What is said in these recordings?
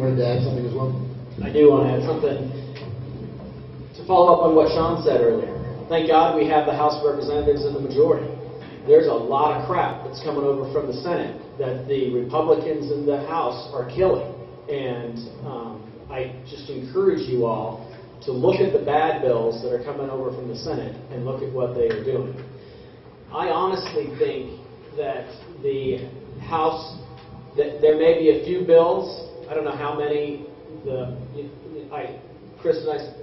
wanted to add something as well? I do want to add something to follow up on what Shawn said earlier. Thank God we have the House of Representatives in the majority. There's a lot of crap that's coming over from the Senate that the Republicans in the House are killing. And I just encourage you all to look at the bad bills that are coming over from the Senate and look at what they are doing. I honestly think that the House, that there may be a few bills, I don't know how many, Chris and I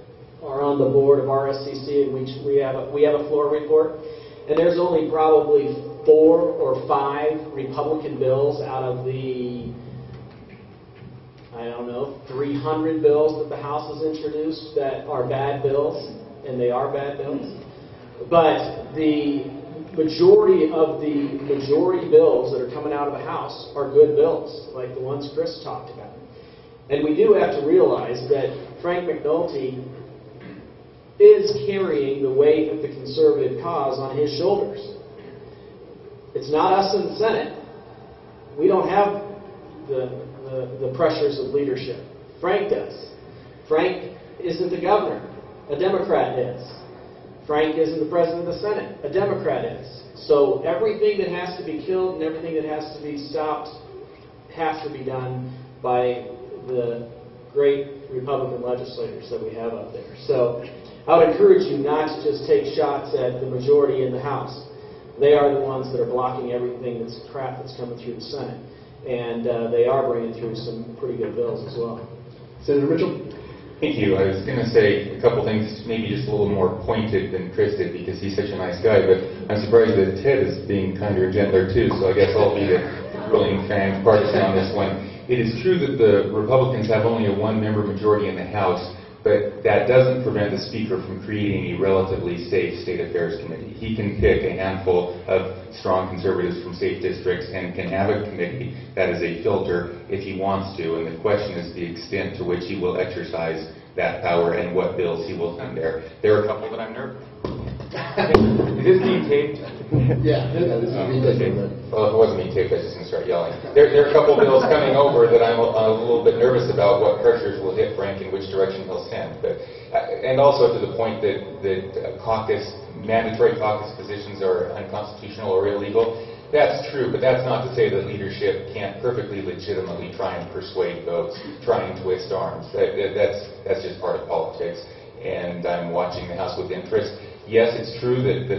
are on the board of RSCC, and we have a floor report, and there's only probably 4 or 5 Republican bills out of the, I don't know, 300 bills that the House has introduced that are bad bills, and they are bad bills. But the majority of the bills that are coming out of the House are good bills, like the ones Chris talked about. And we do have to realize that Frank McNulty is carrying the weight of the conservative cause on his shoulders. It's not us in the Senate. We don't have the pressures of leadership. Frank does. Frank isn't the governor. A Democrat is. Frank isn't the president of the Senate. A Democrat is. So everything that has to be killed and everything that has to be stopped has to be done by the great Republican legislators that we have up there. So I would encourage you not to just take shots at the majority in the House. They are the ones that are blocking everything that's crap that's coming through the Senate. And they are bringing through some pretty good bills as well. Senator Mitchell? Thank you. I was going to say a couple things, maybe just a little more pointed than Chris did, because he's such a nice guy, but I'm surprised that Ted is being kinder and gentler too, so I guess I'll be the ruling fan partisan on this one. It is true that the Republicans have only a 1-member majority in the House, but that doesn't prevent the Speaker from creating a relatively safe State Affairs Committee. He can pick a handful of strong conservatives from safe districts and can have a committee that is a filter if he wants to, and the question is the extent to which he will exercise that power and what bills he will send there. There are a couple that I'm nervous. Is this being taped? Yeah, this is being taped. Well, if it wasn't being taped, I was just going to start yelling. There are a couple bills coming over that I'm a little bit nervous about what pressures will hit Frank and which direction he'll send. But and also to the point that mandatory caucus positions are unconstitutional or illegal. That's true, but that's not to say that leadership can't perfectly legitimately try and persuade votes, try and twist arms. That's just part of politics, and I'm watching the House with interest. Yes, it's true that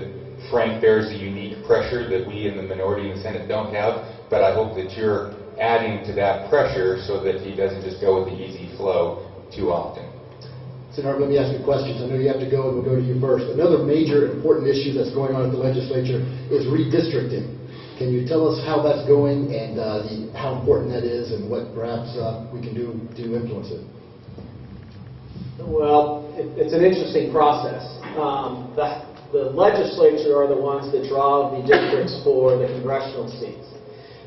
Frank bears a unique pressure that we in the minority in the Senate don't have, but I hope that you're adding to that pressure so that he doesn't just go with the easy flow too often. Senator, let me ask you questions. I know you have to go, and we'll go to you first. Another major important issue that's going on at the legislature is redistricting. Can you tell us how that's going and how important that is and what perhaps we can do to influence it? Well, it's an interesting process. The legislature are the ones that draw the districts for the congressional seats.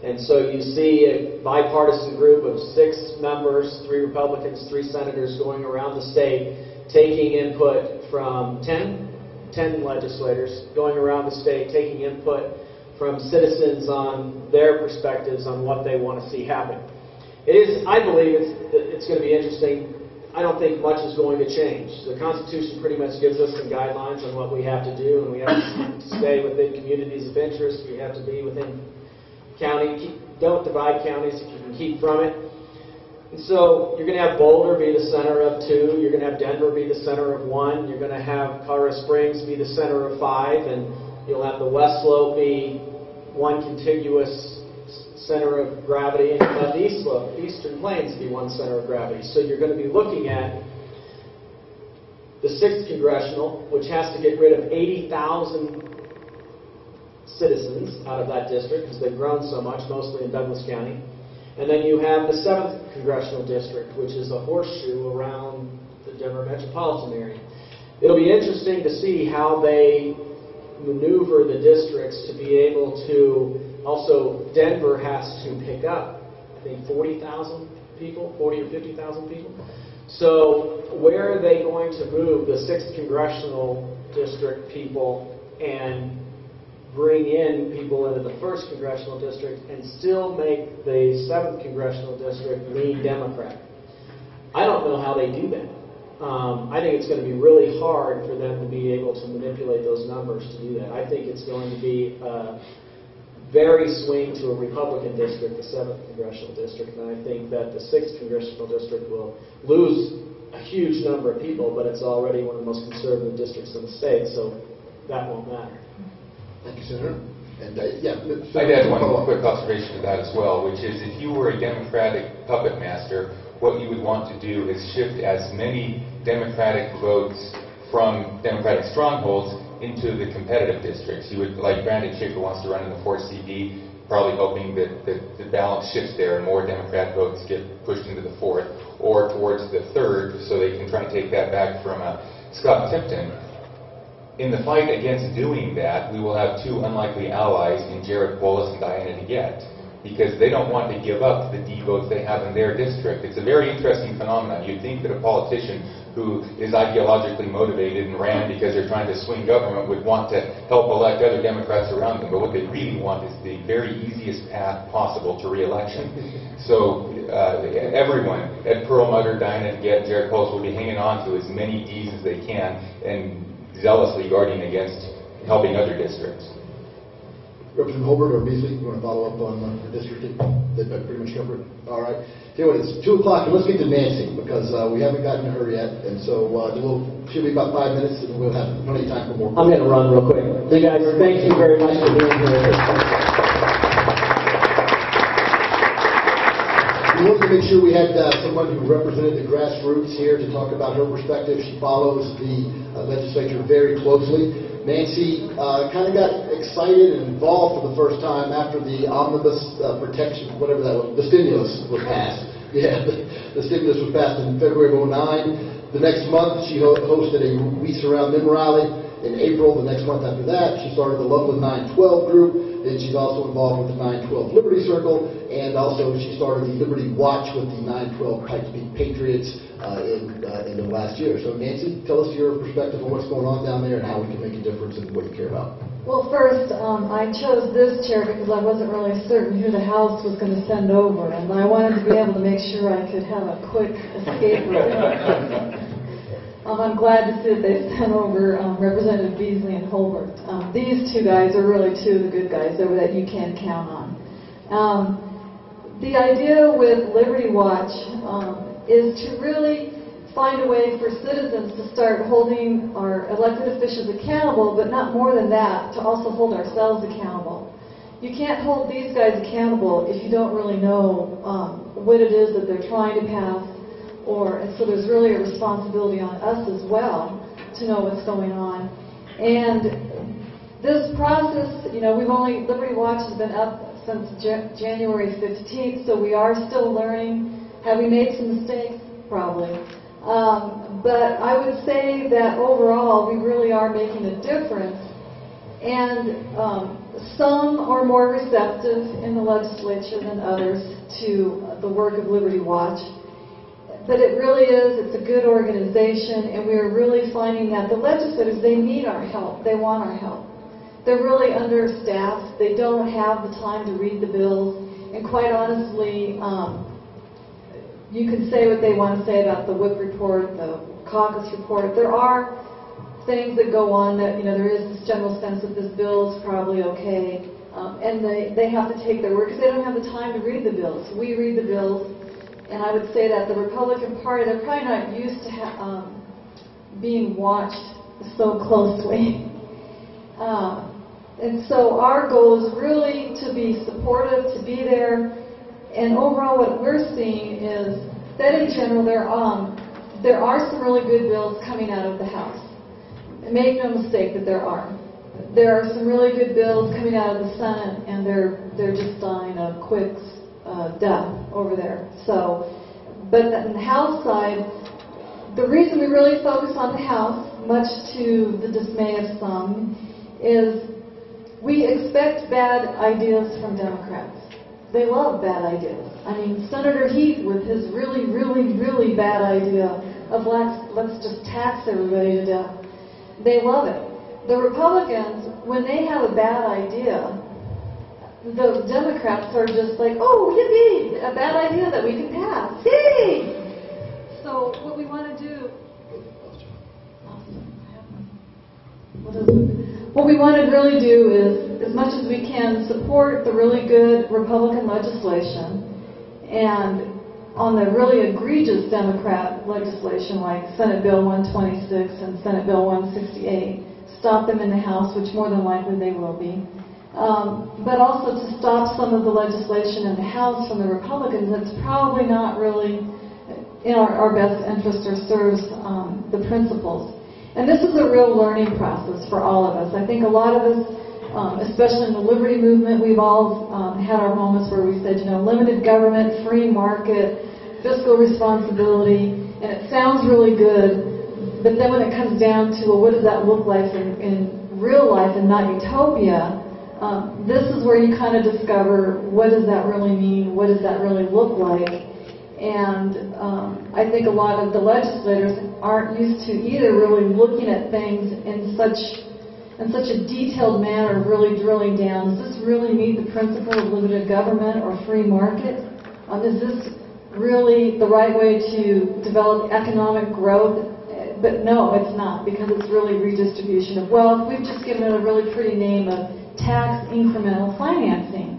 And so you see a bipartisan group of 6 members, 3 Republicans, 3 senators going around the state, taking input from 10 legislators, going around the state, taking input from citizens on their perspectives on what they want to see happen. I believe it's going to be interesting. I don't think much is going to change. The Constitution pretty much gives us some guidelines on what we have to do, and we have to stay within communities of interest. We have to be within county. Don't divide counties if you can keep from it. And so you're going to have Boulder be the center of 2. You're going to have Denver be the center of 1. You're going to have Colorado Springs be the center of 5, and you'll have the West Slope be one contiguous center of gravity, and you'll have the East Slope, Eastern Plains be one center of gravity. So you're going to be looking at the 6th Congressional, which has to get rid of 80,000 citizens out of that district because they've grown so much, mostly in Douglas County. And then you have the 7th Congressional District, which is a horseshoe around the Denver metropolitan area. It'll be interesting to see how they maneuver the districts to be able to, also Denver has to pick up, I think 40,000 people, 40 or 50,000 people. So where are they going to move the 6th Congressional District people and bring in people into the 1st Congressional District and still make the 7th Congressional District lean Democrat? I don't know how they do that. I think it's going to be really hard for them to be able to manipulate those numbers to do that. I think it's going to be very swing to a Republican district, the 7th congressional district, and I think that the 6th congressional district will lose a huge number of people, but it's already one of the most conservative districts in the state, so that won't matter. Thank you, Senator. And I'd add one quick observation to that as well, which is if you were a Democratic puppet master, what you would want to do is shift as many Democratic votes from Democratic strongholds into the competitive districts. You would, like Brandon Schick, who wants to run in the 4th CD, probably hoping that the balance shifts there and more Democrat votes get pushed into the 4th or towards the 3rd, so they can try and take that back from Scott Tipton. In the fight against doing that, we will have two unlikely allies in Jared Polis and Diana DeGette, because they don't want to give up the D votes they have in their district. It's a very interesting phenomenon. You'd think that a politician who is ideologically motivated and ran because they're trying to swing government would want to help elect other Democrats around them, but what they really want is the very easiest path possible to re-election. So everyone, Ed Perlmutter, Diana DeGette, Jared Polis will be hanging on to as many Ds as they can and zealously guarding against helping other districts. Representative Holbert or Beezley, you want to follow up on the districting? They've pretty much covered it. All right. Tell you what, it's 2 o'clock, and let's get to Nancy, because we haven't gotten to her yet, and so should be about 5 minutes, and we'll have plenty of time for more. I'm going to run real quick. You guys, thank you very much for being here. We wanted to make sure we had someone who represented the Grassroots here to talk about her perspective. She follows the legislature very closely. Nancy kind of got excited and involved for the first time after the omnibus protection, whatever that was, the stimulus was passed. Yeah, the stimulus was passed in February of 2009. The next month, she hosted a We Surround Them rally. In April, the next month after that, she started the Loveland 912 group. Then she's also involved with the 912 Liberty Circle, and also she started the Liberty Watch with the 912 Pikes Peak Patriots in the last year. So Nancy, tell us your perspective on what's going on down there and how we can make a difference in what you care about. Well, first, I chose this chair because I wasn't really certain who the House was going to send over, and I wanted to be able to make sure I could have a quick escape route. I'm glad to see that they sent over Representative Beezley and Holbert. These two guys are really two of the good guys that you can count on. The idea with Liberty Watch is to really find a way for citizens to start holding our elected officials accountable, but not more than that, to also hold ourselves accountable. You can't hold these guys accountable if you don't really know what it is that they're trying to pass. And so there's really a responsibility on us as well to know what's going on. And this process, Liberty Watch has been up since January 15th, so we are still learning. Have we made some mistakes? Probably. But I would say that overall we really are making a difference. And some are more receptive in the legislature than others to the work of Liberty Watch. But it really is, it's a good organization, and we are really finding that the legislators, they need our help. They want our help. They're really understaffed. They don't have the time to read the bills. And quite honestly, you can say what they want to say about the whip report, the caucus report. There are things that go on that, there is this general sense that this bill is probably okay. And they have to take their word because they don't have the time to read the bills. We read the bills. And I would say that the Republican Party, they're probably not used to being watched so closely. And so our goal is really to be supportive, to be there. And overall what we're seeing is that in general there are some really good bills coming out of the House. And make no mistake that there are. There are some really good bills coming out of the Senate, and they're just dying a quick death over there. So, but on the House side, the reason we really focus on the House, much to the dismay of some, is we expect bad ideas from Democrats. They love bad ideas. I mean, Senator Heath with his really, really, really bad idea of let's just tax everybody to death. They love it. The Republicans, when they have a bad idea, the Democrats are just like, oh, yippee, a bad idea that we can pass. Yay! So what we want to really do is, as much as we can, support the really good Republican legislation, and on the really egregious Democrat legislation like Senate Bill 126 and Senate Bill 168, stop them in the House, which more than likely they will be. But also to stop some of the legislation in the House from the Republicans that's probably not really in our best interest or serves the principles. And this is a real learning process for all of us. I think a lot of us, especially in the liberty movement, we've all had our moments where we said, limited government, free market, fiscal responsibility, and it sounds really good, but then when it comes down to, well, what does that look like in real life and not utopia, this is where you kind of discover, what does that really mean? What does that really look like? And I think a lot of the legislators aren't used to either really looking at things in such a detailed manner, really drilling down. Does this really meet the principle of limited government or free market? Is this really the right way to develop economic growth? But no, it's not, because it's really redistribution of wealth. We've just given it a really pretty name of tax incremental financing.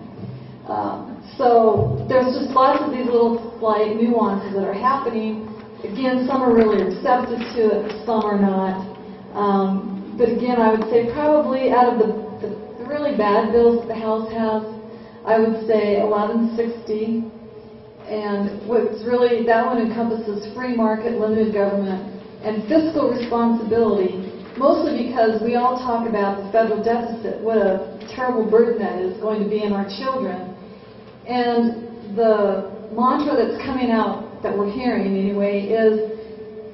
So there's just lots of these little slight nuances that are happening. Again, some are really receptive to it, some are not. But again, I would say probably out of the really bad bills that the House has, I would say 1160. And what's really, that one encompasses free market, limited government, and fiscal responsibility, mostly because we all talk about the federal deficit, what a terrible burden that is going to be on our children. And the mantra that's coming out, that we're hearing anyway, is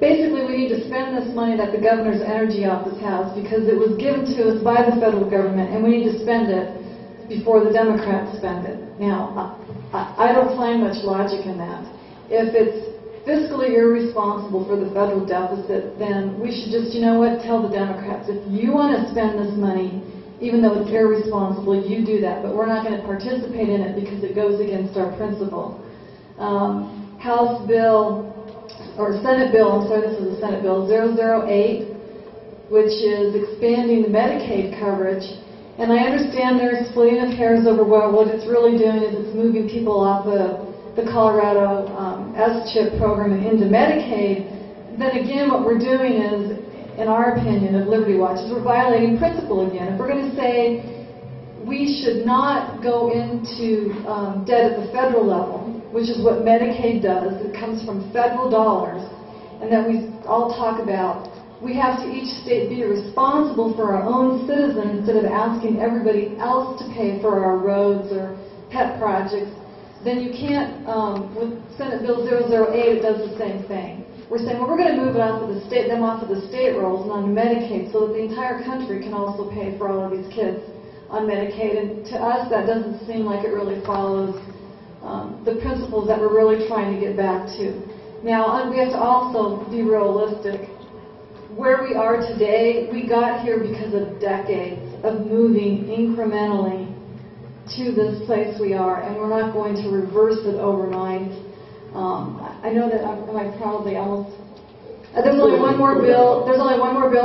basically we need to spend this money that the governor's energy office has because it was given to us by the federal government, and we need to spend it before the Democrats spend it. Now, I don't find much logic in that. If it's fiscally irresponsible for the federal deficit, then we should just, tell the Democrats, if you want to spend this money, even though it's irresponsible, you do that. But we're not going to participate in it because it goes against our principle. House Bill, or Senate Bill, I'm sorry, this is a Senate Bill, 008, which is expanding the Medicaid coverage. And I understand there's splitting of hairs over what it's really doing is it's moving people off the Colorado S-CHIP program and into Medicaid. Then again, what we're doing is, in our opinion, at Liberty Watch, is we're violating principle again. If we're going to say we should not go into debt at the federal level, which is what Medicaid does, it comes from federal dollars, and that we all talk about, we have to each state be responsible for our own citizens instead of asking everybody else to pay for our roads or pet projects, then you can't, with Senate Bill 008, it does the same thing. We're saying, well, we're going to move it off of the state rolls and onto Medicaid so that the entire country can also pay for all of these kids on Medicaid. And to us, that doesn't seem like it really follows the principles that we're really trying to get back to. Now, we have to also be realistic. Where we are today, we got here because of decades of moving incrementally to this place we are, and we're not going to reverse it overnight. I know that I probably almost... There's only one more bill,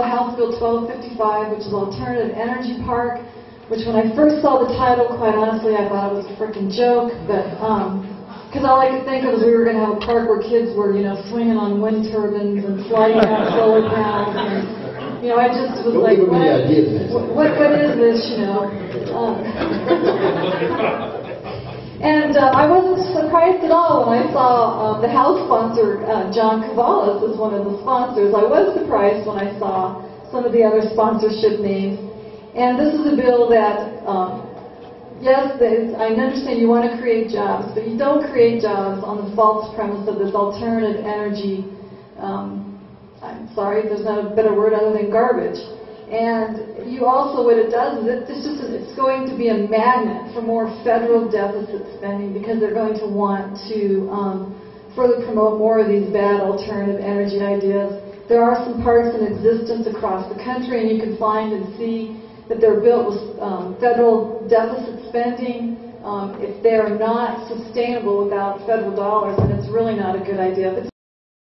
House Bill 1255, which is Alternative Energy Park, which when I first saw the title, quite honestly, I thought it was a freaking joke, but because all I could think of was we were going to have a park where kids were, swinging on wind turbines and sliding on solar panels, and, I just was like, what is this, And I wasn't surprised at all when I saw the House sponsor, John Cavallis, as one of the sponsors. I was surprised when I saw some of the other sponsorship names. And this is a bill that, yes, I understand you want to create jobs, but you don't create jobs on the false premise of this alternative energy, I'm sorry, there's not a better word other than garbage. And you also, what it does is it's going to be a magnet for more federal deficit spending because they're going to want to further promote more of these bad alternative energy ideas. There are some parks in existence across the country, and you can find and see that they're built with federal deficit spending. If they're not sustainable without federal dollars, then it's really not a good idea.